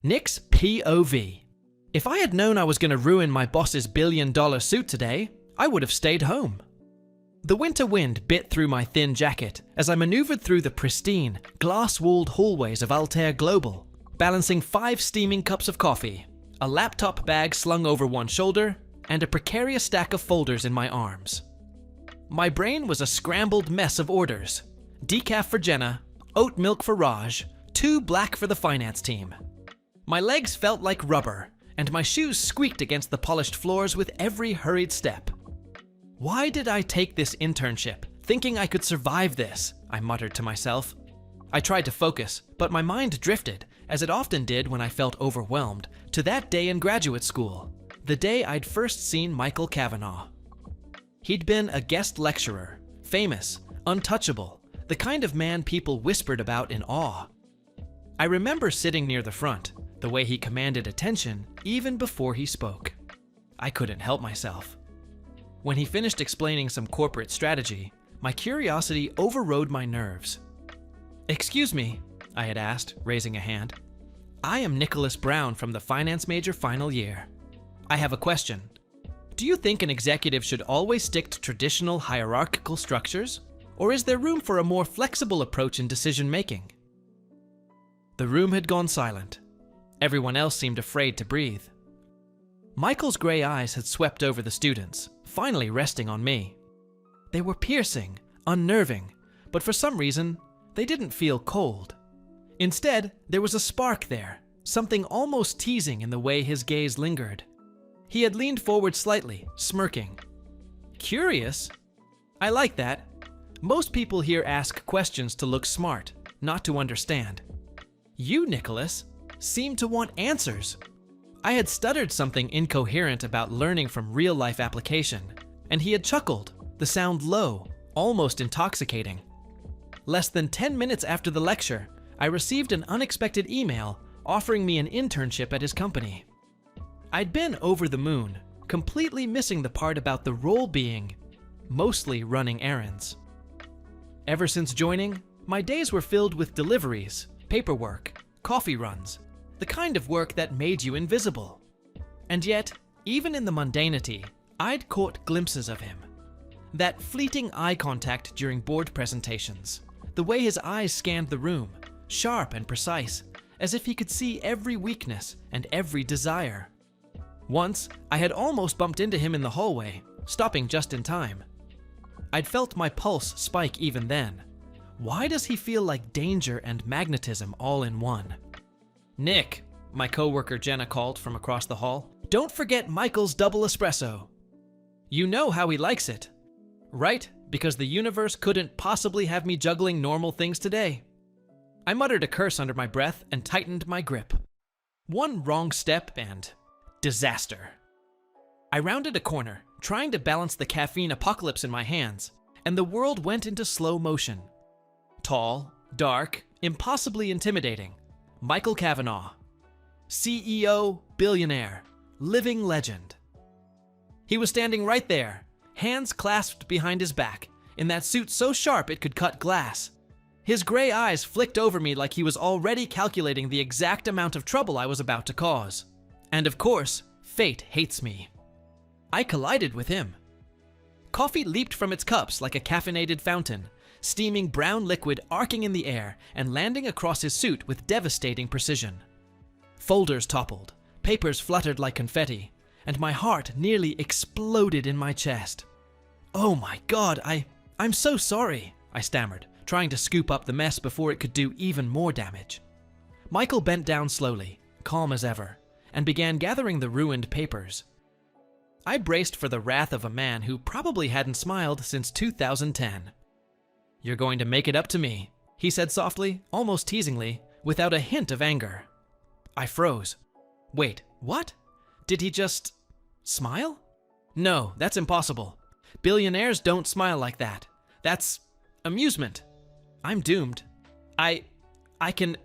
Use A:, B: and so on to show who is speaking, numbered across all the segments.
A: Nick's POV. If I had known I was going to ruin my boss's $1 billion suit today, I would have stayed home. The winter wind bit through my thin jacket as I maneuvered through the pristine, glass-walled hallways of Altair Global, balancing 5 steaming cups of coffee, a laptop bag slung over one shoulder, and a precarious stack of folders in my arms. My brain was a scrambled mess of orders. Decaf for Jenna, oat milk for Raj, 2 black for the finance team. My legs felt like rubber, and my shoes squeaked against the polished floors with every hurried step. Why did I take this internship, thinking I could survive this? I muttered to myself. I tried to focus, but my mind drifted, as it often did when I felt overwhelmed, to that day in graduate school, the day I'd first seen Michael Kavanaugh. He'd been a guest lecturer, famous, untouchable, the kind of man people whispered about in awe. I remember sitting near the front, the way he commanded attention even before he spoke. I couldn't help myself. When he finished explaining some corporate strategy, my curiosity overrode my nerves. "Excuse me," I had asked, raising a hand. "I am Nicholas Brown from the finance major final year. I have a question. Do you think an executive should always stick to traditional hierarchical structures, or is there room for a more flexible approach in decision-making?" The room had gone silent. Everyone else seemed afraid to breathe. Michael's gray eyes had swept over the students, finally resting on me. They were piercing, unnerving, but for some reason, they didn't feel cold. Instead, there was a spark there, something almost teasing in the way his gaze lingered. He had leaned forward slightly, smirking. Curious? I like that. Most people here ask questions to look smart, not to understand. You, Nicholas, seem to want answers. I had stuttered something incoherent about learning from real-life application, and he had chuckled, the sound low, almost intoxicating. Less than 10 minutes after the lecture, I received an unexpected email offering me an internship at his company. I'd been over the moon, completely missing the part about the role being mostly running errands. Ever since joining, my days were filled with deliveries, paperwork, coffee runs, the kind of work that made you invisible. And yet, even in the mundanity, I'd caught glimpses of him. That fleeting eye contact during board presentations, the way his eyes scanned the room, sharp and precise, as if he could see every weakness and every desire. Once, I had almost bumped into him in the hallway, stopping just in time. I'd felt my pulse spike even then. Why does he feel like danger and magnetism all in one? "Nick," my coworker Jenna called from across the hall, "don't forget Michael's double espresso. You know how he likes it, right? Because the universe couldn't possibly have me juggling normal things today." I muttered a curse under my breath and tightened my grip. One wrong step and disaster. I rounded a corner, trying to balance the caffeine apocalypse in my hands, and the world went into slow motion. Tall, dark, impossibly intimidating. Michael Kavanaugh. CEO, billionaire, living legend. He was standing right there, hands clasped behind his back, in that suit so sharp it could cut glass. His gray eyes flicked over me like he was already calculating the exact amount of trouble I was about to cause. And of course, fate hates me. I collided with him. Coffee leaped from its cups like a caffeinated fountain, steaming brown liquid arcing in the air and landing across his suit with devastating precision. Folders toppled, papers fluttered like confetti, and my heart nearly exploded in my chest. "Oh my God, I'm so sorry," I stammered, trying to scoop up the mess before it could do even more damage. Michael bent down slowly, calm as ever, and began gathering the ruined papers. I braced for the wrath of a man who probably hadn't smiled since 2010. "You're going to make it up to me," he said softly, almost teasingly, without a hint of anger. I froze. Wait, what? Did he just smile? No, that's impossible. Billionaires don't smile like that. That's amusement. I'm doomed. I can,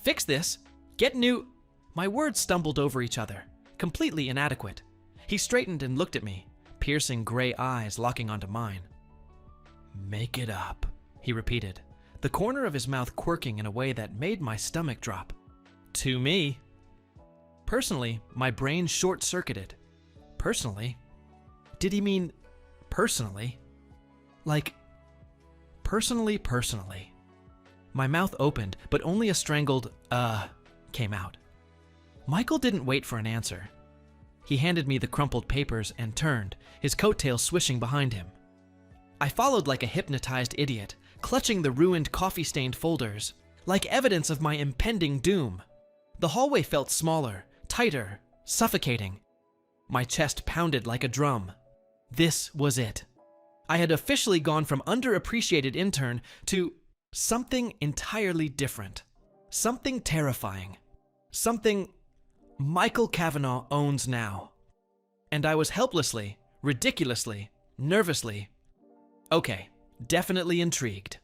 A: fix this. Get new... My words stumbled over each other, completely inadequate. He straightened and looked at me, piercing gray eyes locking onto mine. "Make it up," he repeated, the corner of his mouth quirking in a way that made my stomach drop. To me, Personally, my brain short-circuited. Personally? Did he mean personally? Like, personally. My mouth opened, but only a strangled, came out. Michael didn't wait for an answer. He handed me the crumpled papers and turned, his coattails swishing behind him. I followed like a hypnotized idiot, clutching the ruined coffee-stained folders, like evidence of my impending doom. The hallway felt smaller, tighter, suffocating. My chest pounded like a drum. This was it. I had officially gone from underappreciated intern to something entirely different. Something terrifying. Something Michael Kavanaugh owns now. And I was helplessly, ridiculously, nervously, definitely intrigued.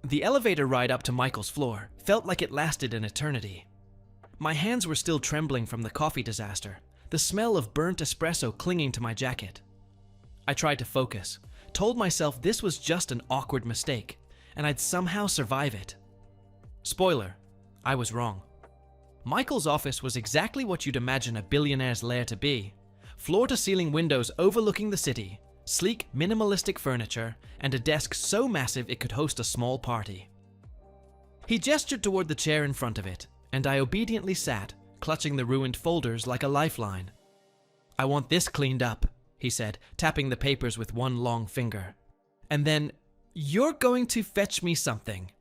A: The elevator ride up to Michael's floor felt like it lasted an eternity. My hands were still trembling from the coffee disaster, the smell of burnt espresso clinging to my jacket. I tried to focus, told myself this was just an awkward mistake, and I'd somehow survive it. Spoiler, I was wrong. Michael's office was exactly what you'd imagine a billionaire's lair to be. Floor-to-ceiling windows overlooking the city, sleek, minimalistic furniture, and a desk so massive it could host a small party. He gestured toward the chair in front of it, and I obediently sat, clutching the ruined folders like a lifeline. "I want this cleaned up," he said, tapping the papers with one long finger. "And then, you're going to fetch me something."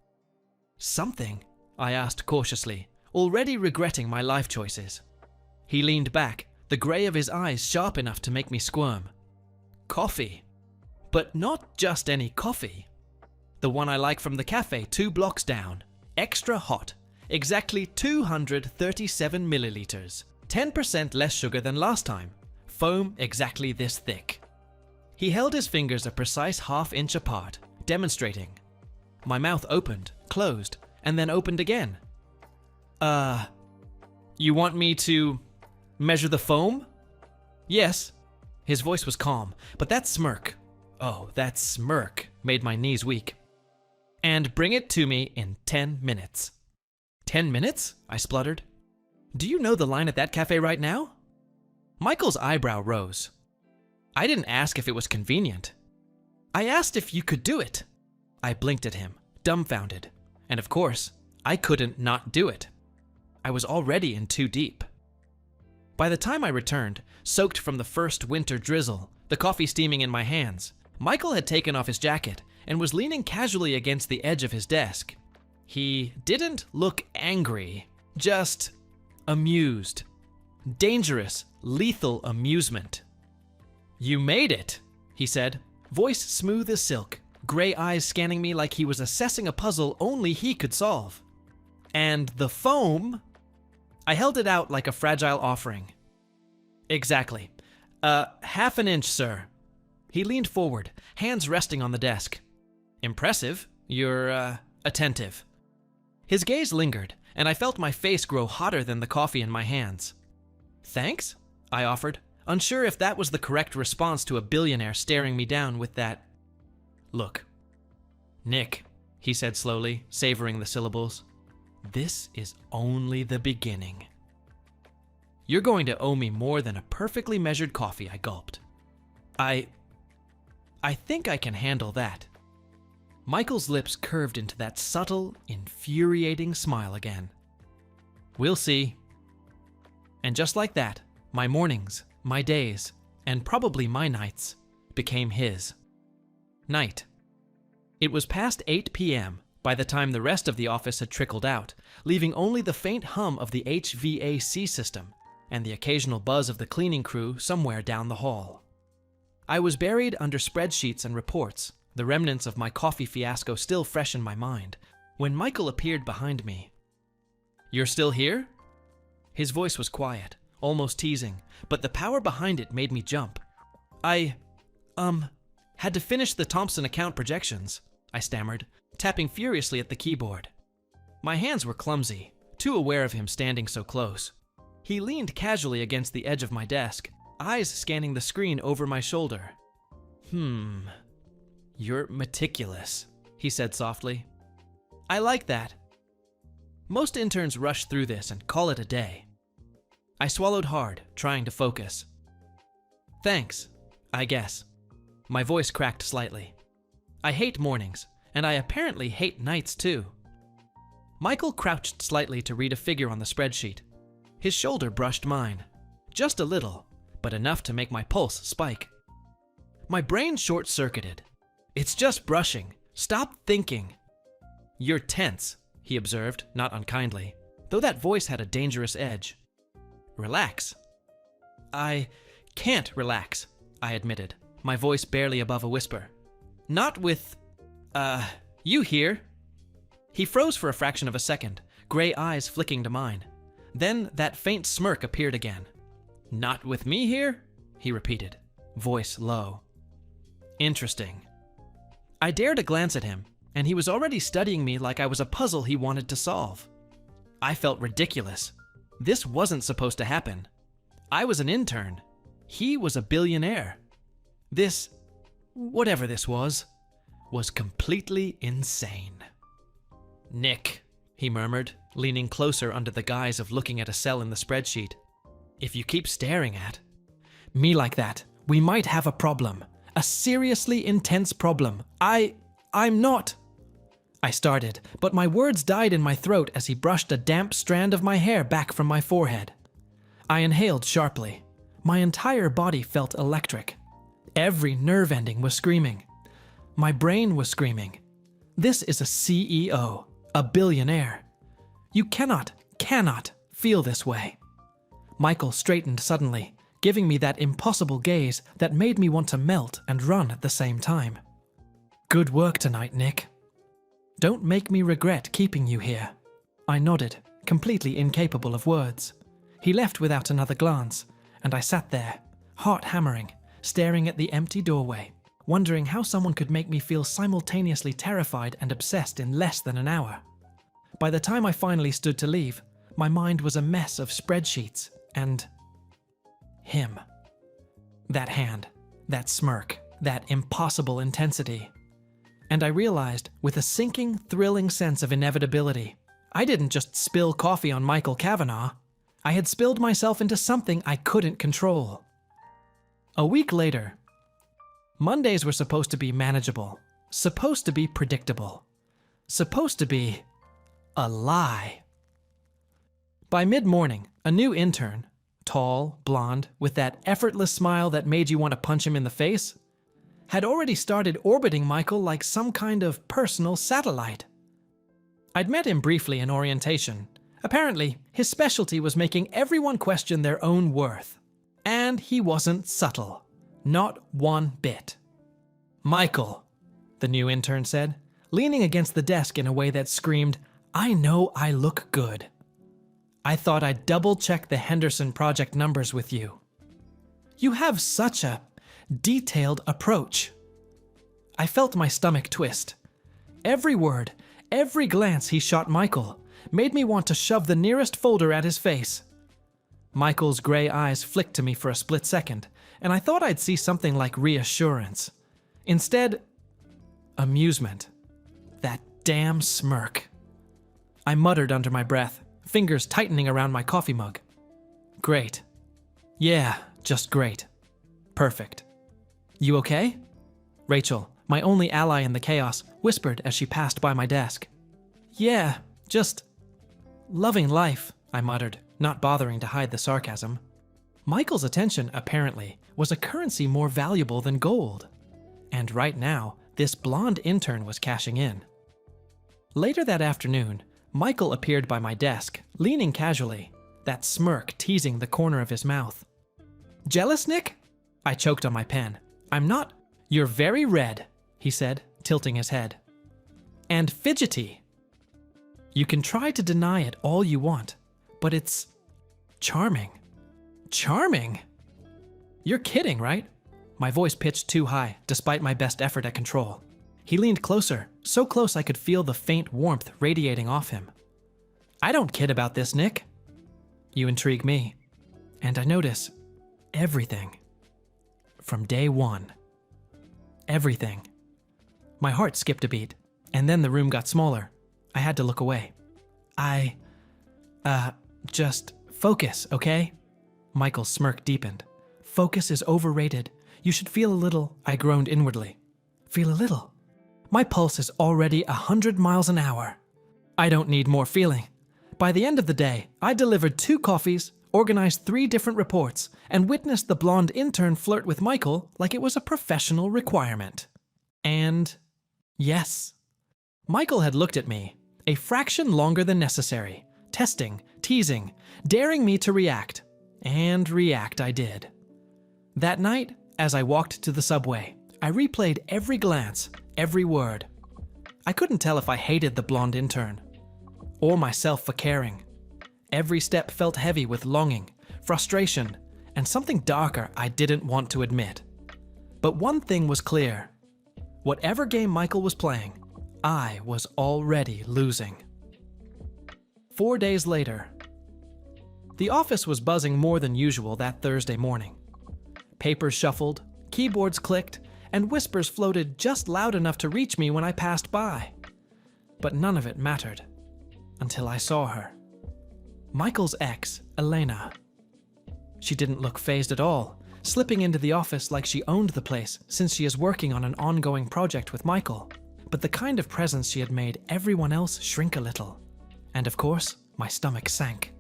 A: "Something?" I asked cautiously, already regretting my life choices. He leaned back, the gray of his eyes sharp enough to make me squirm. "Coffee. But not just any coffee. The one I like from the cafe 2 blocks down. Extra hot. Exactly 237 milliliters. 10% less sugar than last time. Foam exactly this thick." He held his fingers a precise ½ inch apart, demonstrating. My mouth opened, closed, and then opened again. You want me to measure the foam?" "Yes." His voice was calm, but that smirk made my knees weak. "And bring it to me in 10 minutes. 10 minutes? I spluttered. "Do you know the line at that cafe right now?" Michael's eyebrow rose. "I didn't ask if it was convenient. I asked if you could do it." I blinked at him, dumbfounded. And of course, I couldn't not do it. I was already in too deep. By the time I returned, soaked from the first winter drizzle, the coffee steaming in my hands, Michael had taken off his jacket and was leaning casually against the edge of his desk. He didn't look angry, just amused. Dangerous, lethal amusement. "You made it," he said, voice smooth as silk, gray eyes scanning me like he was assessing a puzzle only he could solve. "And the foam?" I held it out like a fragile offering. "Exactly. 1/2 inch, sir." He leaned forward, hands resting on the desk. "Impressive. You're, attentive." His gaze lingered, and I felt my face grow hotter than the coffee in my hands. "Thanks?" I offered, unsure if that was the correct response to a billionaire staring me down with that look. "Nick," he said slowly, savoring the syllables, "this is only the beginning." "You're going to owe me more than a perfectly measured coffee," I gulped. I think I can handle that." Michael's lips curved into that subtle, infuriating smile again. "We'll see." And just like that, my mornings, my days, and probably my nights became his. Night. It was past 8 p.m. by the time the rest of the office had trickled out, leaving only the faint hum of the HVAC system and the occasional buzz of the cleaning crew somewhere down the hall. I was buried under spreadsheets and reports, the remnants of my coffee fiasco still fresh in my mind, when Michael appeared behind me. "You're still here?" His voice was quiet, almost teasing, but the power behind it made me jump. I had to finish the Thompson account projections," I stammered, tapping furiously at the keyboard. My hands were clumsy, too aware of him standing so close. He leaned casually against the edge of my desk, eyes scanning the screen over my shoulder. "You're meticulous," he said softly. "I like that." Most interns rush through this and call it a day. I swallowed hard, trying to focus. Thanks, I guess. My voice cracked slightly. I hate mornings, and I apparently hate nights too. Michael crouched slightly to read a figure on the spreadsheet. His shoulder brushed mine. Just a little, but enough to make my pulse spike. My brain short-circuited. It's just brushing. Stop thinking. You're tense, he observed, not unkindly, though that voice had a dangerous edge. Relax. I can't relax, I admitted, my voice barely above a whisper. Not with, you here. He froze for a fraction of a second, gray eyes flicking to mine. Then that faint smirk appeared again. Not with me here? He repeated, voice low. Interesting. I dared a glance at him, and he was already studying me like I was a puzzle he wanted to solve. I felt ridiculous. This wasn't supposed to happen. I was an intern. He was a billionaire. This, whatever this was completely insane. Nick, he murmured, leaning closer under the guise of looking at a cell in the spreadsheet. If you keep staring at me like that, we might have a problem. A seriously intense problem. I'm not. I started, but my words died in my throat as he brushed a damp strand of my hair back from my forehead. I inhaled sharply. My entire body felt electric. Every nerve ending was screaming. My brain was screaming. This is a CEO, a billionaire. You cannot feel this way. Michael straightened suddenly, giving me that impossible gaze that made me want to melt and run at the same time. Good work tonight, Nick. Don't make me regret keeping you here. I nodded, completely incapable of words. He left without another glance, and I sat there, heart hammering, staring at the empty doorway, wondering how someone could make me feel simultaneously terrified and obsessed in less than an hour. By the time I finally stood to leave, my mind was a mess of spreadsheets and him. That hand, that smirk, that impossible intensity. And I realized, with a sinking, thrilling sense of inevitability, I didn't just spill coffee on Michael Kavanaugh. I had spilled myself into something I couldn't control. A week later, Mondays were supposed to be manageable, supposed to be predictable, supposed to be a lie. By mid-morning, a new intern, tall, blonde, with that effortless smile that made you want to punch him in the face, had already started orbiting Michael like some kind of personal satellite. I'd met him briefly in orientation. Apparently, his specialty was making everyone question their own worth. And he wasn't subtle. Not one bit. Michael, the new intern said, leaning against the desk in a way that screamed, I know I look good. I thought I'd double-check the Henderson Project numbers with you. You have such a detailed approach. I felt my stomach twist. Every word, every glance he shot Michael made me want to shove the nearest folder at his face. Michael's gray eyes flicked to me for a split second, and I thought I'd see something like reassurance. Instead, amusement. That damn smirk. I muttered under my breath, fingers tightening around my coffee mug. Great. Yeah, just great. Perfect. You okay? Rachel, my only ally in the chaos, whispered as she passed by my desk. Yeah, just loving life, I muttered, not bothering to hide the sarcasm. Michael's attention, apparently, was a currency more valuable than gold. And right now, this blonde intern was cashing in. Later that afternoon, Michael appeared by my desk, leaning casually, that smirk teasing the corner of his mouth. Jealous, Nick? I choked on my pen. I'm not. You're very red, he said, tilting his head. And fidgety. You can try to deny it all you want, but it's charming. Charming? You're kidding, right? My voice pitched too high, despite my best effort at control. He leaned closer, so close I could feel the faint warmth radiating off him. I don't kid about this, Nick. You intrigue me. And I notice everything. From day one. Everything. My heart skipped a beat, and then the room got smaller. I had to look away. Just focus, okay? Michael's smirk deepened. Focus is overrated. You should feel a little, I groaned inwardly. Feel a little? My pulse is already 100 miles an hour. I don't need more feeling. By the end of the day, I delivered 2 coffees, organized 3 different reports, and witnessed the blonde intern flirt with Michael like it was a professional requirement. And yes, Michael had looked at me, a fraction longer than necessary, testing, teasing, daring me to react. And react I did. That night, as I walked to the subway, I replayed every glance, every word. I couldn't tell if I hated the blonde intern, or myself for caring. Every step felt heavy with longing, frustration, and something darker I didn't want to admit. But one thing was clear. Whatever game Michael was playing, I was already losing. 4 days later, the office was buzzing more than usual that Thursday morning. Papers shuffled, keyboards clicked, and whispers floated just loud enough to reach me when I passed by. But none of it mattered, until I saw her. Michael's ex, Elena. She didn't look fazed at all, slipping into the office like she owned the place since she is working on an ongoing project with Michael. But the kind of presence she had made everyone else shrink a little. And of course, my stomach sank.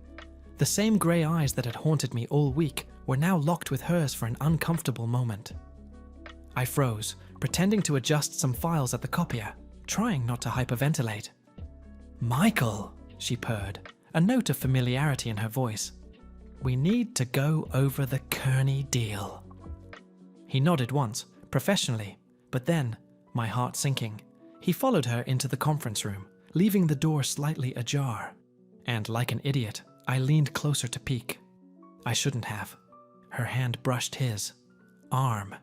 A: The same grey eyes that had haunted me all week were now locked with hers for an uncomfortable moment. I froze, pretending to adjust some files at the copier, trying not to hyperventilate. "Michael," she purred, a note of familiarity in her voice. "We need to go over the Kearney deal." He nodded once, professionally, but then, my heart sinking, he followed her into the conference room, leaving the door slightly ajar. And like an idiot, I leaned closer to peek. I shouldn't have. Her hand brushed his arm.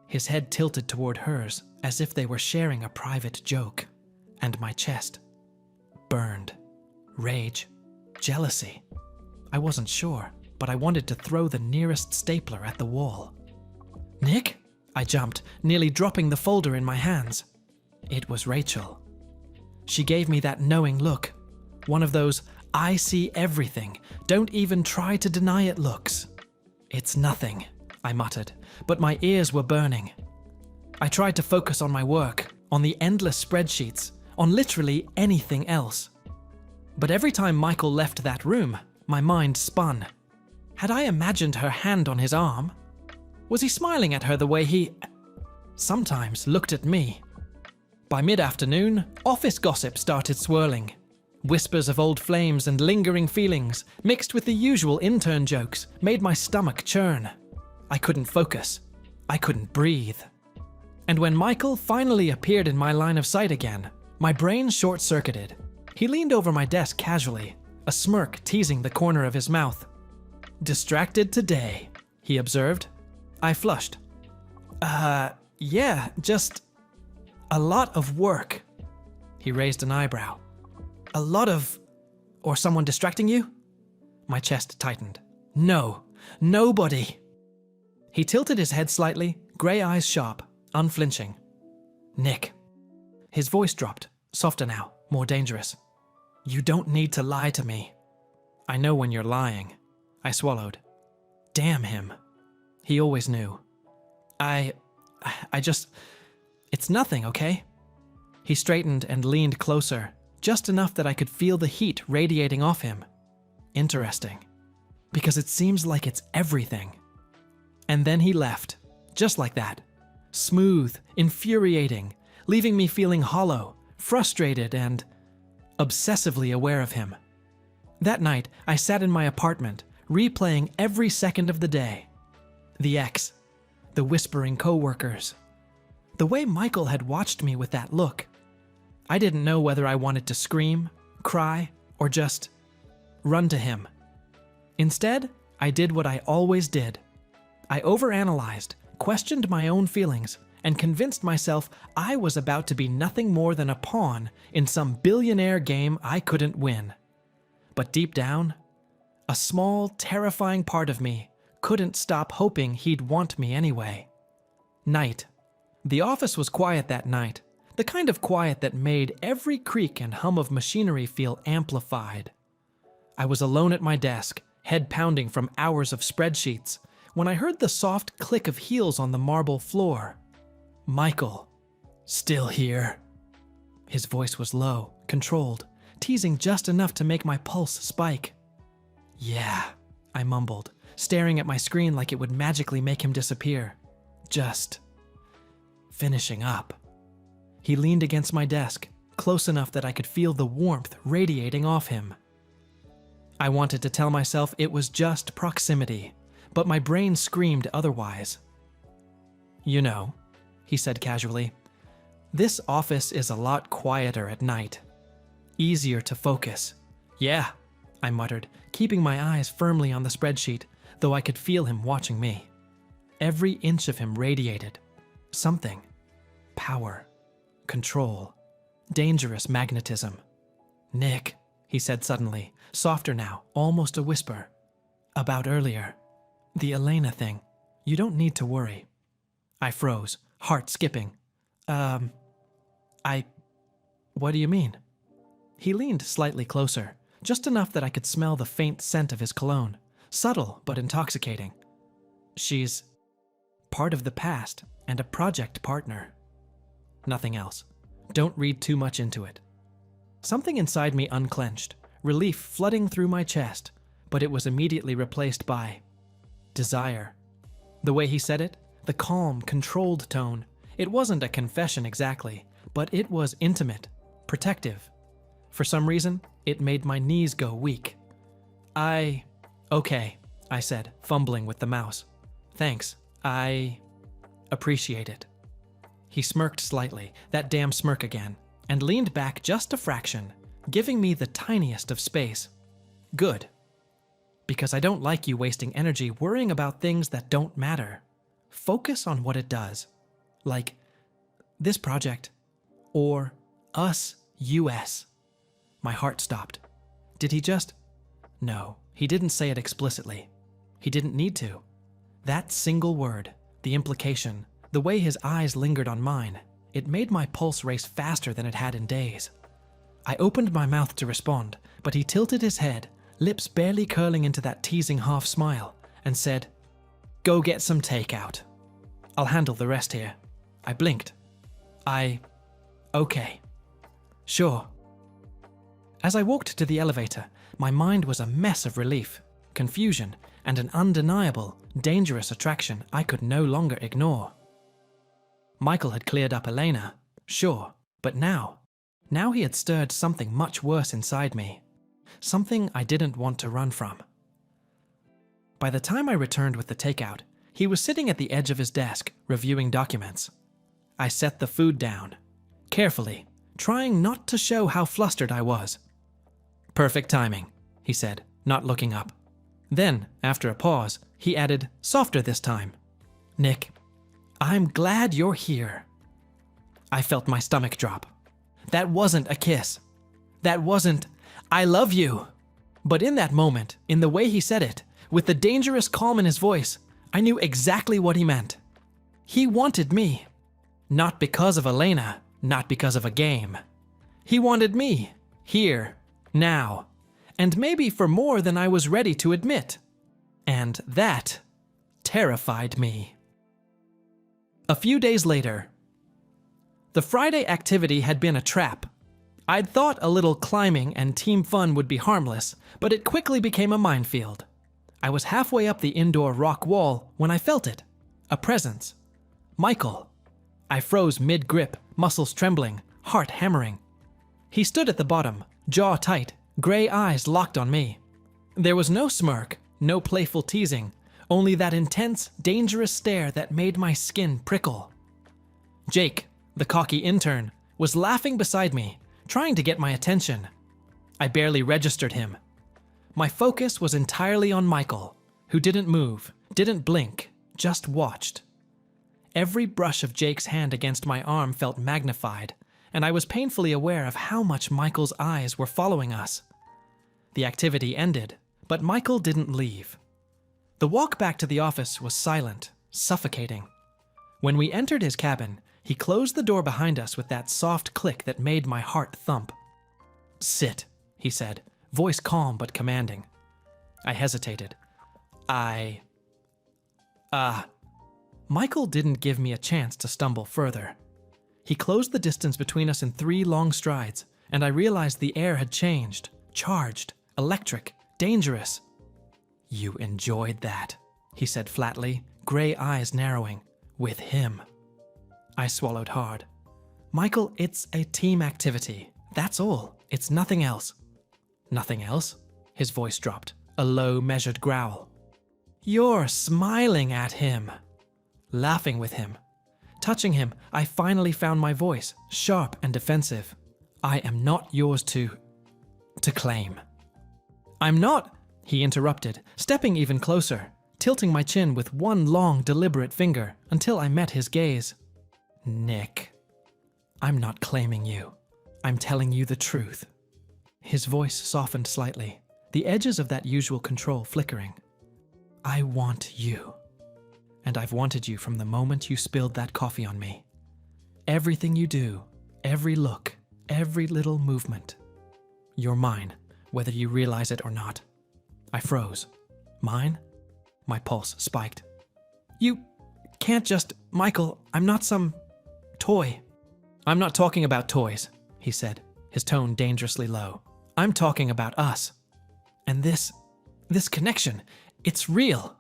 A: His head tilted toward hers, as if they were sharing a private joke. And my chest burned. Rage. Jealousy. I wasn't sure, but I wanted to throw the nearest stapler at the wall. "Nick?" I jumped, nearly dropping the folder in my hands. It was Rachel. She gave me that knowing look. One of those "I see everything, don't even try to deny it" looks. "It's nothing," I muttered, but my ears were burning. I tried to focus on my work, on the endless spreadsheets, on literally anything else. But every time Michael left that room, my mind spun. Had I imagined her hand on his arm? Was he smiling at her the way he sometimes looked at me? By mid-afternoon, office gossip started swirling. Whispers of old flames and lingering feelings, mixed with the usual intern jokes, made my stomach churn. I couldn't focus. I couldn't breathe. And when Michael finally appeared in my line of sight again, my brain short-circuited. He leaned over my desk casually, a smirk teasing the corner of his mouth. "Distracted today," he observed. I flushed. Yeah, just a lot of work." He raised an eyebrow. "A lot of... or someone distracting you?" My chest tightened. "No, nobody." He tilted his head slightly, grey eyes sharp, unflinching. "Nick." His voice dropped, softer now, more dangerous. "You don't need to lie to me." "I know when you're lying." I swallowed. Damn him. He always knew. I just... It's nothing, okay?" He straightened and leaned closer, just enough that I could feel the heat radiating off him. Interesting. Because it seems like it's everything. And then he left, just like that. Smooth, infuriating, leaving me feeling hollow, frustrated, and obsessively aware of him. That night, I sat in my apartment, replaying every second of the day. The ex, the whispering coworkers, the way Michael had watched me with that look. I didn't know whether I wanted to scream, cry, or just run to him. Instead, I did what I always did. I overanalyzed, questioned my own feelings, and convinced myself I was about to be nothing more than a pawn in some billionaire game I couldn't win. But deep down, a small, terrifying part of me couldn't stop hoping he'd want me anyway. Night. The office was quiet that night, The kind of quiet that made every creak and hum of machinery feel amplified. I was alone at my desk, head pounding from hours of spreadsheets, when I heard the soft click of heels on the marble floor. Michael. Still here. His voice was low, controlled, teasing just enough to make my pulse spike. Yeah, I mumbled, staring at my screen like it would magically make him disappear. Just finishing up. He leaned against my desk, close enough that I could feel the warmth radiating off him. I wanted to tell myself it was just proximity, but my brain screamed otherwise. You know, he said casually, this office is a lot quieter at night. Easier to focus. Yeah, I muttered, keeping my eyes firmly on the spreadsheet, though I could feel him watching me. Every inch of him radiated something. Power. Control. Dangerous magnetism. Nick, he said suddenly, softer now, almost a whisper. About earlier. The Elena thing. You don't need to worry. I froze, heart skipping. What do you mean? He leaned slightly closer, just enough that I could smell the faint scent of his cologne, subtle but intoxicating. She's part of the past and a project partner. Nothing else. Don't read too much into it. Something inside me unclenched, relief flooding through my chest, but it was immediately replaced by desire. The way he said it, the calm, controlled tone, it wasn't a confession exactly, but it was intimate, protective. For some reason, it made my knees go weak. Okay, I said, fumbling with the mouse. Thanks, I appreciate it. He smirked slightly, that damn smirk again, and leaned back just a fraction, giving me the tiniest of space. Good. Because I don't like you wasting energy worrying about things that don't matter. Focus on what it does. Like, this project. Or, us, US. My heart stopped. Did he just? No, he didn't say it explicitly. He didn't need to. That single word, the implication, the way his eyes lingered on mine, it made my pulse race faster than it had in days. I opened my mouth to respond, but he tilted his head, lips barely curling into that teasing half smile, and said, Go get some takeout. I'll handle the rest here. I blinked. Okay. Sure. As I walked to the elevator, my mind was a mess of relief, confusion, and an undeniable, dangerous attraction I could no longer ignore. Michael had cleared up Elena, sure, but now he had stirred something much worse inside me, something I didn't want to run from. By the time I returned with the takeout, he was sitting at the edge of his desk, reviewing documents. I set the food down, carefully, trying not to show how flustered I was. Perfect timing, he said, not looking up. Then, after a pause, he added, softer this time. Nick, I'm glad you're here. I felt my stomach drop. That wasn't a kiss. That wasn't, I love you. But in that moment, in the way he said it, with the dangerous calm in his voice, I knew exactly what he meant. He wanted me. Not because of Elena, not because of a game. He wanted me, here, now, and maybe for more than I was ready to admit. And that terrified me. A few days later, the Friday activity had been a trap. I'd thought a little climbing and team fun would be harmless, but it quickly became a minefield. I was halfway up the indoor rock wall when I felt it. A presence. Michael. I froze mid-grip, muscles trembling, heart hammering. He stood at the bottom, jaw tight, gray eyes locked on me. There was no smirk, no playful teasing, only that intense, dangerous stare that made my skin prickle. Jake, the cocky intern, was laughing beside me, trying to get my attention. I barely registered him. My focus was entirely on Michael, who didn't move, didn't blink, just watched. Every brush of Jake's hand against my arm felt magnified, and I was painfully aware of how much Michael's eyes were following us. The activity ended, but Michael didn't leave. The walk back to the office was silent, suffocating. When we entered his cabin, He closed the door behind us with that soft click that made my heart thump. "Sit," he said, voice calm but commanding. I hesitated. Michael didn't give me a chance to stumble further. He closed the distance between us in 3 long strides, and I realized the air had changed, charged, electric, dangerous. "You enjoyed that," he said flatly, gray eyes narrowing. "With him." I swallowed hard. "Michael, it's a team activity. That's all. It's nothing else." "Nothing else?" His voice dropped, a low, measured growl. "You're smiling at him. Laughing with him. Touching him, I finally found my voice, sharp and defensive. I am not yours to claim." "I'm not," he interrupted, stepping even closer, tilting my chin with one long, deliberate finger until I met his gaze. "Nick, I'm not claiming you. I'm telling you the truth." His voice softened slightly, the edges of that usual control flickering. "I want you. And I've wanted you from the moment you spilled that coffee on me. Everything you do, every look, every little movement. You're mine, whether you realize it or not." I froze. "Mine?" My pulse spiked. "You can't just... Michael, I'm not some toy." "I'm not talking about toys," he said, his tone dangerously low. "I'm talking about us. And this connection, it's real."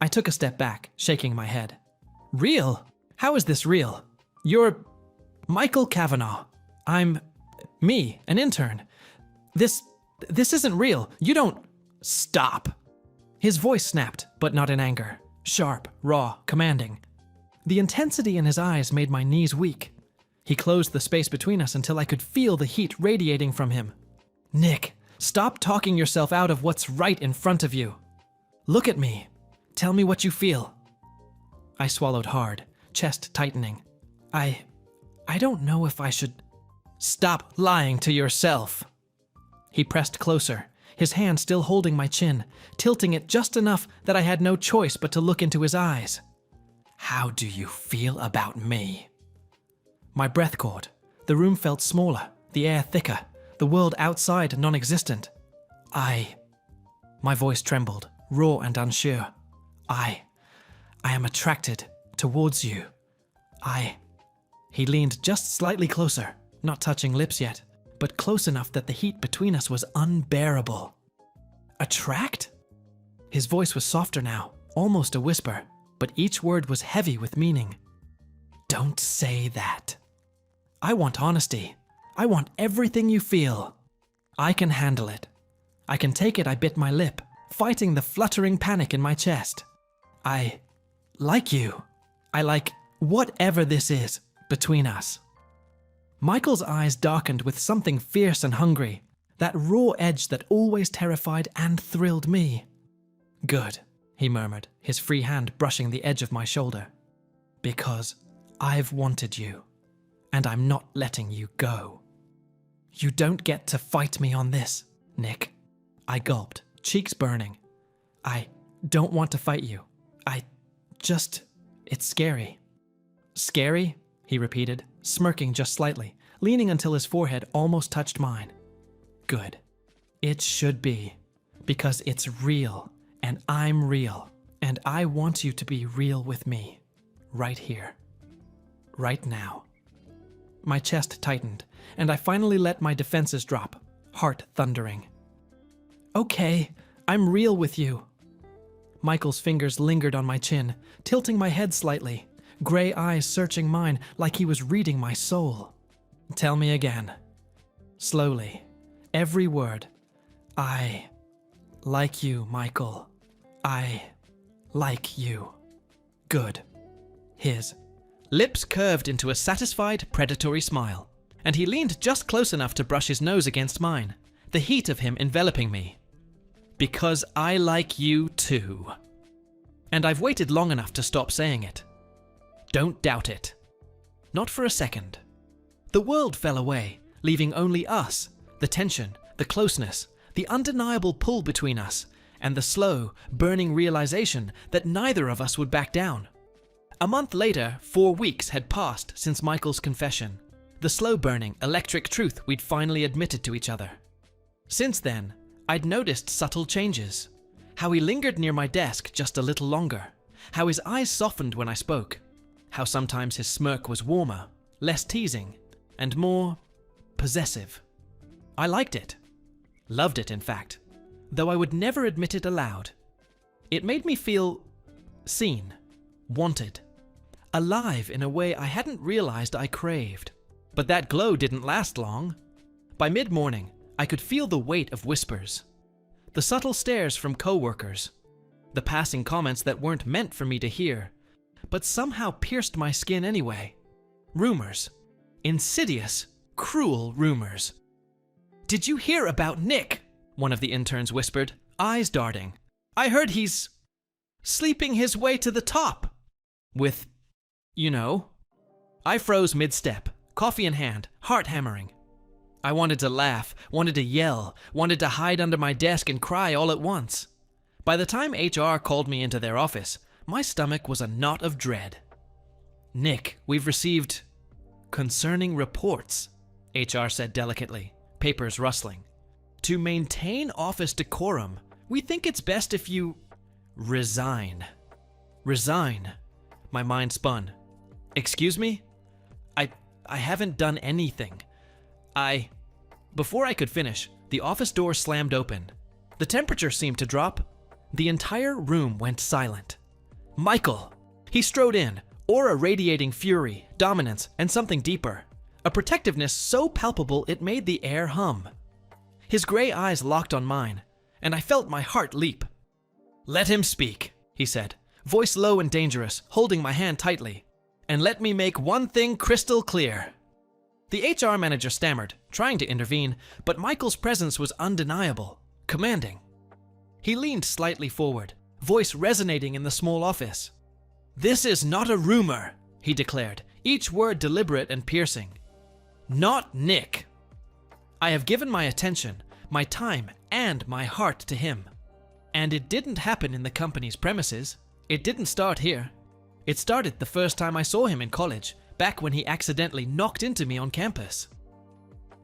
A: I took a step back, shaking my head. "Real? How is this real? You're Michael Kavanaugh. I'm me, an intern. This isn't real. You don't..." "Stop!" His voice snapped, but not in anger. Sharp, raw, commanding. The intensity in his eyes made my knees weak. He closed the space between us until I could feel the heat radiating from him. "Nick, stop talking yourself out of what's right in front of you. Look at me. Tell me what you feel." I swallowed hard, chest tightening. I don't know if I should..." "Stop lying to yourself." He pressed closer, his hand still holding my chin, tilting it just enough that I had no choice but to look into his eyes. "How do you feel about me?" My breath caught. The room felt smaller, the air thicker, the world outside non-existent. My voice trembled, raw and unsure. I am attracted towards you. He leaned just slightly closer, not touching lips yet, but close enough that the heat between us was unbearable. "Attract?" His voice was softer now, almost a whisper, but each word was heavy with meaning. "Don't say that. I want honesty. I want everything you feel. I can handle it. I can take it." I bit my lip, fighting the fluttering panic in my chest. "I like you. I like whatever this is between us." Michael's eyes darkened with something fierce and hungry, that raw edge that always terrified and thrilled me. "Good," he murmured, his free hand brushing the edge of my shoulder. "Because I've wanted you, and I'm not letting you go. You don't get to fight me on this, Nick." I gulped, cheeks burning. "I don't want to fight you. It's scary." "Scary?" he repeated, smirking just slightly, leaning until his forehead almost touched mine. "Good. It should be, because it's real, and I'm real, and I want you to be real with me, right here, right now." My chest tightened, and I finally let my defenses drop, heart thundering. "Okay, I'm real with you." Michael's fingers lingered on my chin, tilting my head slightly, gray eyes searching mine like he was reading my soul. "Tell me again." Slowly, every word. "I like you, Michael. I like you." "Good." His lips curved into a satisfied, predatory smile, and he leaned just close enough to brush his nose against mine, the heat of him enveloping me. "Because I like you too." And I've waited long enough to stop saying it. Don't doubt it. Not for a second. The world fell away, leaving only us, the tension, the closeness, the undeniable pull between us, and the slow, burning realization that neither of us would back down. A month later, 4 weeks had passed since Michael's confession, the slow-burning, electric truth we'd finally admitted to each other. Since then, I'd noticed subtle changes. How he lingered near my desk just a little longer. How his eyes softened when I spoke. How sometimes his smirk was warmer, less teasing, and more possessive. I liked it. Loved it, in fact, though I would never admit it aloud. It made me feel seen, wanted, alive in a way I hadn't realized I craved. But that glow didn't last long. By mid-morning, I could feel the weight of whispers, the subtle stares from coworkers, the passing comments that weren't meant for me to hear, but somehow pierced my skin anyway. Rumors. Insidious, cruel rumors. "Did you hear about Nick?" one of the interns whispered, eyes darting. "I heard he's sleeping his way to the top. With, you know." I froze mid-step, coffee in hand, heart hammering. I wanted to laugh, wanted to yell, wanted to hide under my desk and cry all at once. By the time HR called me into their office, my stomach was a knot of dread. "Nick, we've received concerning reports," HR said delicately, papers rustling. "To maintain office decorum, we think it's best if you resign." Resign? My mind spun. "Excuse me? I haven't done anything. Before I could finish, the office door slammed open. The temperature seemed to drop. The entire room went silent. Michael! He strode in, aura radiating fury, dominance, and something deeper. A protectiveness so palpable it made the air hum. His gray eyes locked on mine, and I felt my heart leap. "Let him speak," he said, voice low and dangerous, holding my hand tightly. "And let me make one thing crystal clear." The HR manager stammered, trying to intervene, but Michael's presence was undeniable, commanding. He leaned slightly forward, voice resonating in the small office. "This is not a rumor," he declared, each word deliberate and piercing. "Not Nick. I have given my attention, my time, and my heart to him. And it didn't happen in the company's premises. It didn't start here. It started the first time I saw him in college, back when he accidentally knocked into me on campus."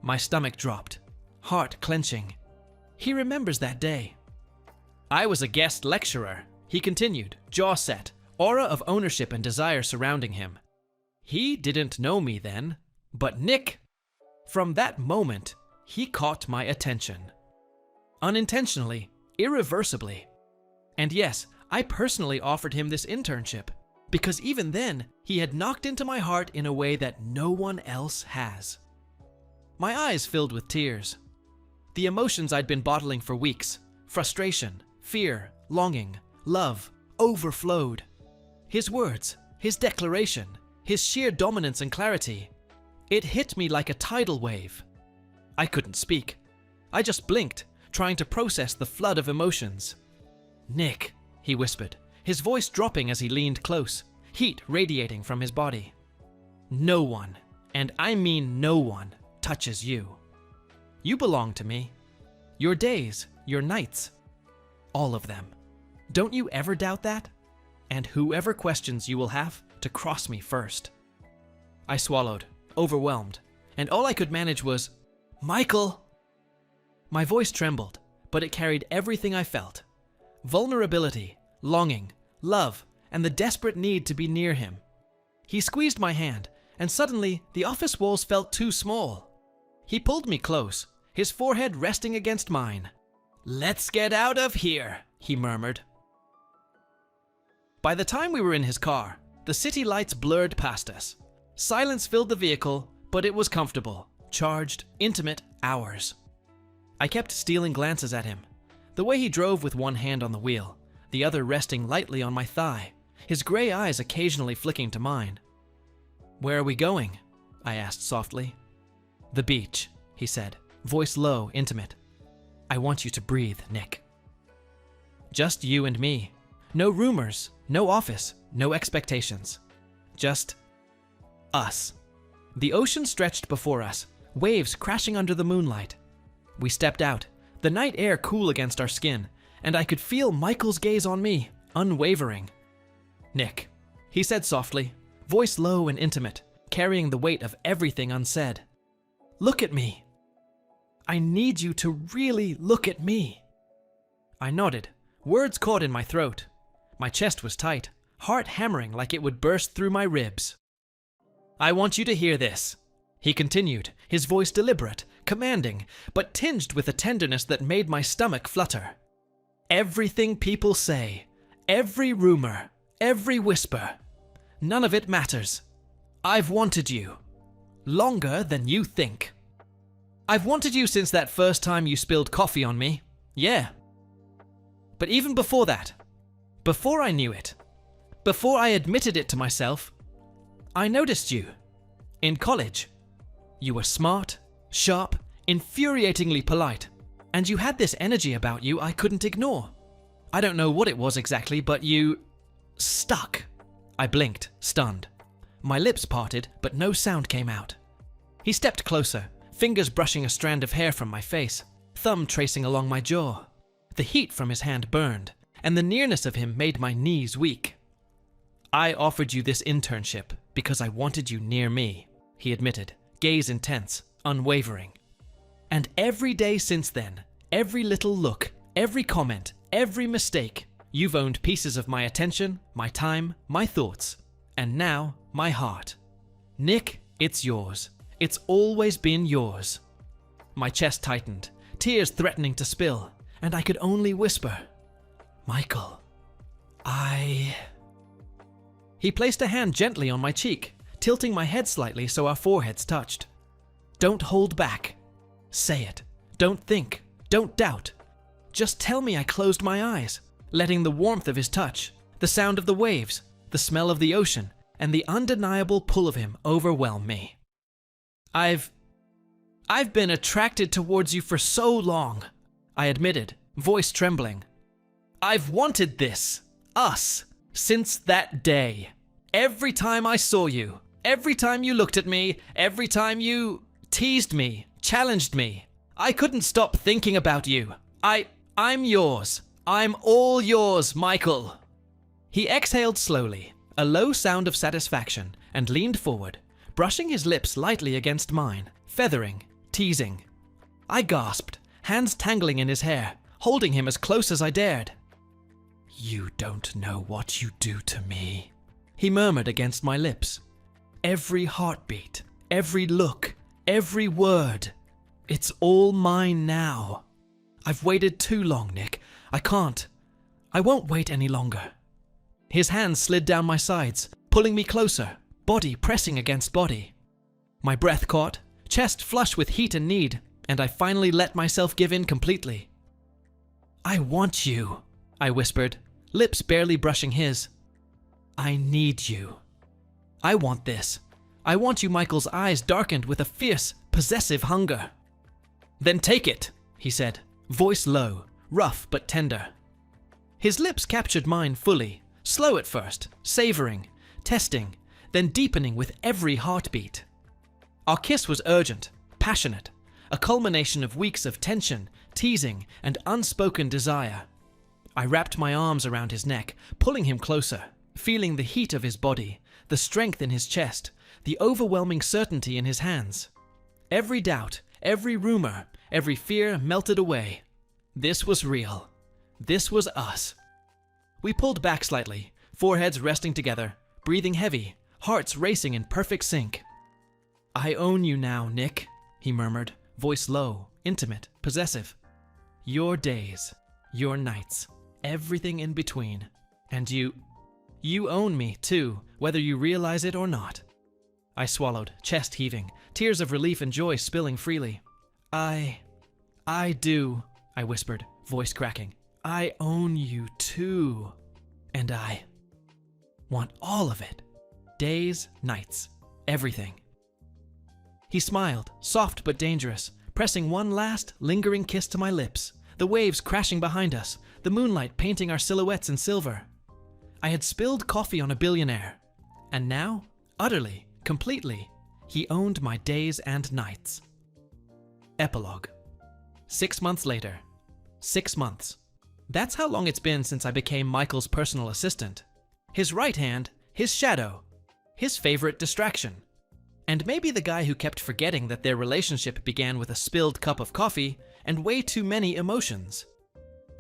A: My stomach dropped, heart clenching. He remembers that day. "I was a guest lecturer," he continued, jaw set, aura of ownership and desire surrounding him. "He didn't know me then, but Nick..." From that moment, he caught my attention. Unintentionally, irreversibly. And yes, I personally offered him this internship, because even then, he had knocked into my heart in a way that no one else has. My eyes filled with tears. The emotions I'd been bottling for weeks, frustration, fear, longing, love, overflowed. His words, his declaration, his sheer dominance and clarity. It hit me like a tidal wave. I couldn't speak. I just blinked, trying to process the flood of emotions. "Nick," he whispered, his voice dropping as he leaned close, heat radiating from his body. "No one, and I mean no one, touches you. You belong to me. Your days, your nights, all of them. Don't you ever doubt that? And whoever questions you will have to cross me first." I swallowed, overwhelmed, and all I could manage was, "Michael!" My voice trembled, but it carried everything I felt. Vulnerability, longing, love, and the desperate need to be near him. He squeezed my hand, and suddenly the office walls felt too small. He pulled me close, his forehead resting against mine. "Let's get out of here," he murmured. By the time we were in his car, the city lights blurred past us. Silence filled the vehicle, but it was comfortable, charged, intimate hours. I kept stealing glances at him, the way he drove with one hand on the wheel, the other resting lightly on my thigh, his gray eyes occasionally flicking to mine. "Where are we going?" I asked softly. "The beach," he said, voice low, intimate. "I want you to breathe, Nick." Just you and me. No rumors, no office, no expectations. Just us. The ocean stretched before us, waves crashing under the moonlight. We stepped out, the night air cool against our skin, and I could feel Michael's gaze on me, unwavering. "Nick, he said softly, voice low and intimate, carrying the weight of everything unsaid. Look at me. I need you to really look at me. I nodded, words caught in my throat. My chest was tight, heart hammering like it would burst through my ribs. I want you to hear this, he continued, his voice deliberate, commanding, but tinged with a tenderness that made my stomach flutter. Everything people say, every rumor, every whisper, none of it matters. I've wanted you. Longer than you think. I've wanted you since that first time you spilled coffee on me. Yeah. But even before that, before I knew it, before I admitted it to myself, I noticed you. In college. You were smart, sharp, infuriatingly polite, and you had this energy about you I couldn't ignore. I don't know what it was exactly, but you stuck. I blinked, stunned. My lips parted, but no sound came out. He stepped closer, fingers brushing a strand of hair from my face, thumb tracing along my jaw. The heat from his hand burned, and the nearness of him made my knees weak. I offered you this internship because I wanted you near me, he admitted, gaze intense, unwavering. And every day since then, every little look, every comment, every mistake, you've owned pieces of my attention, my time, my thoughts, and now my heart. Nick, it's yours. It's always been yours. My chest tightened, tears threatening to spill, and I could only whisper, Michael, He placed a hand gently on my cheek, tilting my head slightly so our foreheads touched. Don't hold back. Say it. Don't think. Don't doubt. Just tell me I closed my eyes, letting the warmth of his touch, the sound of the waves, the smell of the ocean, and the undeniable pull of him overwhelm me. I've been attracted towards you for so long, I admitted, voice trembling. I've wanted this, us, since that day. Every time I saw you, every time you looked at me, every time you teased me, challenged me, I couldn't stop thinking about you. I'm yours. I'm all yours, Michael. He exhaled slowly, a low sound of satisfaction, and leaned forward, brushing his lips lightly against mine, feathering, teasing. I gasped, hands tangling in his hair, holding him as close as I dared. You don't know what you do to me, he murmured against my lips. Every heartbeat, every look, every word. It's all mine now. I've waited too long, Nick. I won't wait any longer. His hands slid down my sides, pulling me closer, body pressing against body. My breath caught, chest flush with heat and need, and I finally let myself give in completely. I want you, I whispered, lips barely brushing his. I need you. I want this. I want you. Michael's eyes darkened with a fierce, possessive hunger. Then take it, he said, voice low, rough but tender. His lips captured mine fully, slow at first, savoring, testing, then deepening with every heartbeat. Our kiss was urgent, passionate, a culmination of weeks of tension, teasing, and unspoken desire. I wrapped my arms around his neck, pulling him closer, feeling the heat of his body, the strength in his chest, the overwhelming certainty in his hands. Every doubt, every rumor, every fear melted away. This was real. This was us. We pulled back slightly, foreheads resting together, breathing heavy, hearts racing in perfect sync. I own you now, Nick, he murmured, voice low, intimate, possessive. Your days, your nights, everything in between. And you own me, too, whether you realize it or not. I swallowed, chest heaving, tears of relief and joy spilling freely. I do, I whispered, voice cracking. I own you, too. And I want all of it. Days, nights, everything. He smiled, soft but dangerous, pressing one last, lingering kiss to my lips, the waves crashing behind us, the moonlight painting our silhouettes in silver. I had spilled coffee on a billionaire, and now, utterly, completely, he owned my days and nights. Epilogue. 6 months later. 6 months. That's how long it's been since I became Michael's personal assistant. His right hand, his shadow, his favorite distraction, and maybe the guy who kept forgetting that their relationship began with a spilled cup of coffee and way too many emotions.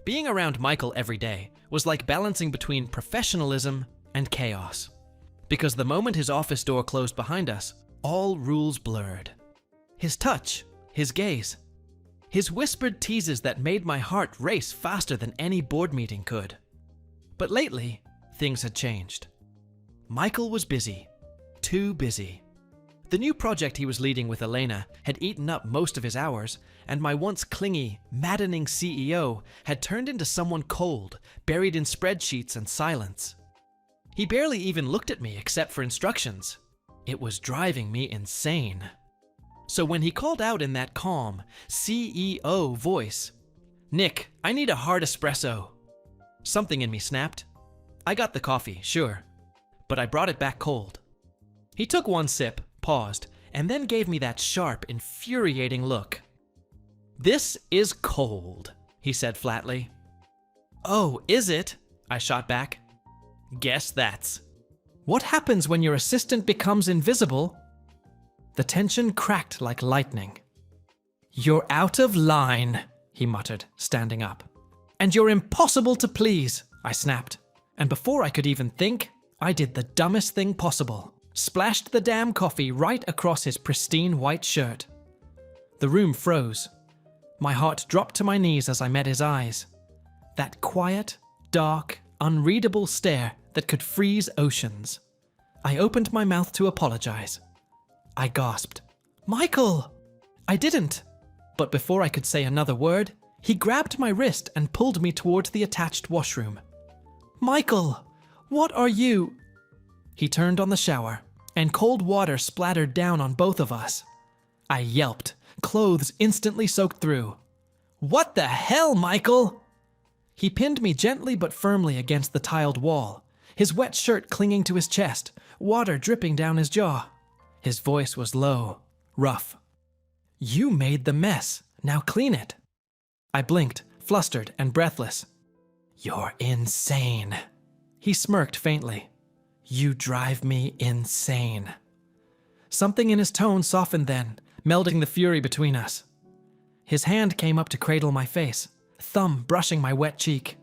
A: Being around Michael every day was like balancing between professionalism and chaos. Because the moment his office door closed behind us, all rules blurred. His touch, his gaze, his whispered teases that made my heart race faster than any board meeting could. But lately, things had changed. Michael was busy. Too busy. The new project he was leading with Elena had eaten up most of his hours, and my once clingy, maddening CEO had turned into someone cold, buried in spreadsheets and silence. He barely even looked at me except for instructions. It was driving me insane. So when he called out in that calm, CEO voice, "Nick, I need a hard espresso," something in me snapped. I got the coffee, sure, but I brought it back cold. He took one sip, paused, and then gave me that sharp, infuriating look. "This is cold," he said flatly. "Oh, is it?" I shot back. "Guess that's." "What happens when your assistant becomes invisible?" The tension cracked like lightning. "You're out of line," he muttered, standing up. "And you're impossible to please," I snapped. And before I could even think, I did the dumbest thing possible. Splashed the damn coffee right across his pristine white shirt. The room froze. My heart dropped to my knees as I met his eyes. That quiet, dark, unreadable stare that could freeze oceans. I opened my mouth to apologize. I gasped, "Michael!" I didn't. But before I could say another word, he grabbed my wrist and pulled me towards the attached washroom. "Michael, what are you?" He turned on the shower, and cold water splattered down on both of us. I yelped, clothes instantly soaked through. "What the hell, Michael?" He pinned me gently but firmly against the tiled wall, his wet shirt clinging to his chest, water dripping down his jaw. His voice was low, rough. "You made the mess. Now clean it." I blinked, flustered and breathless. "You're insane." He smirked faintly. "You drive me insane." Something in his tone softened then, melding the fury between us. His hand came up to cradle my face, thumb brushing my wet cheek.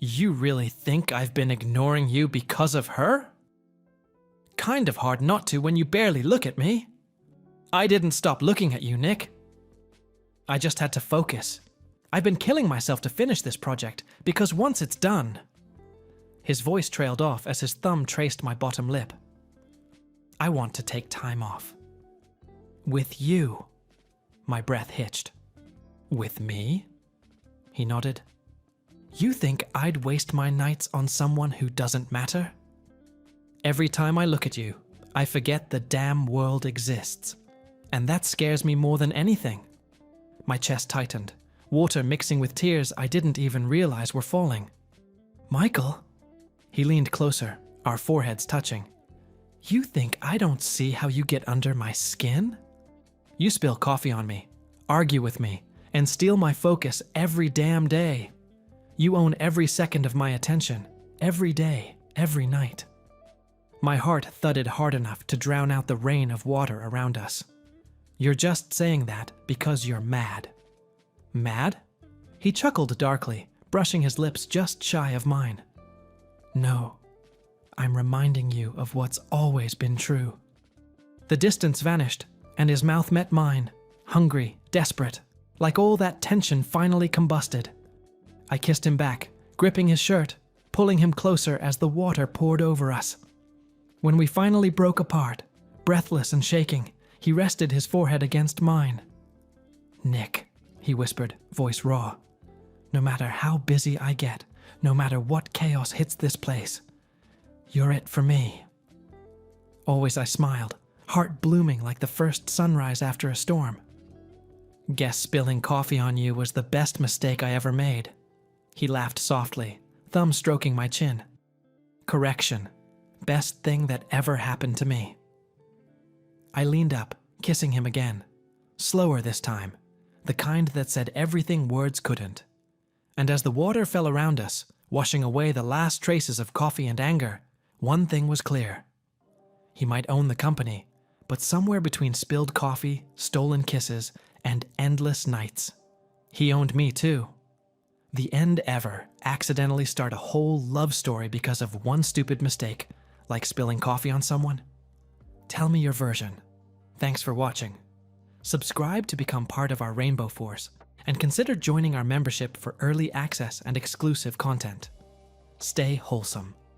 A: "You really think I've been ignoring you because of her?" "Kind of hard not to when you barely look at me." "I didn't stop looking at you, Nick. I just had to focus. I've been killing myself to finish this project because once it's done..." His voice trailed off as his thumb traced my bottom lip. "I want to take time off." "With you." My breath hitched. "With me?" He nodded. "You think I'd waste my nights on someone who doesn't matter? Every time I look at you, I forget the damn world exists. And that scares me more than anything." My chest tightened, water mixing with tears I didn't even realize were falling. "Michael?" He leaned closer, our foreheads touching. "You think I don't see how you get under my skin? You spill coffee on me, argue with me, and steal my focus every damn day. You own every second of my attention, every day, every night." My heart thudded hard enough to drown out the rain of water around us. "You're just saying that because you're mad." "Mad?" He chuckled darkly, brushing his lips just shy of mine. "No, I'm reminding you of what's always been true." The distance vanished, and his mouth met mine, hungry, desperate, like all that tension finally combusted. I kissed him back, gripping his shirt, pulling him closer as the water poured over us. When we finally broke apart, breathless and shaking, he rested his forehead against mine. "Nick," he whispered, voice raw, "no matter how busy I get, no matter what chaos hits this place, you're it for me." Always I smiled, heart blooming like the first sunrise after a storm. "Guess spilling coffee on you was the best mistake I ever made." He laughed softly, thumb stroking my chin. "Correction. Best thing that ever happened to me." I leaned up, kissing him again. Slower this time, the kind that said everything words couldn't. And as the water fell around us, washing away the last traces of coffee and anger, One thing was clear. He might own the company, but somewhere between spilled coffee, stolen kisses, and endless nights, he owned me too. The end ever accidentally start a whole love story because of one stupid mistake, like spilling coffee on someone? Tell me your version. Thanks for watching. Subscribe to become part of our Rainbow Force, and consider joining our membership for early access and exclusive content. Stay wholesome.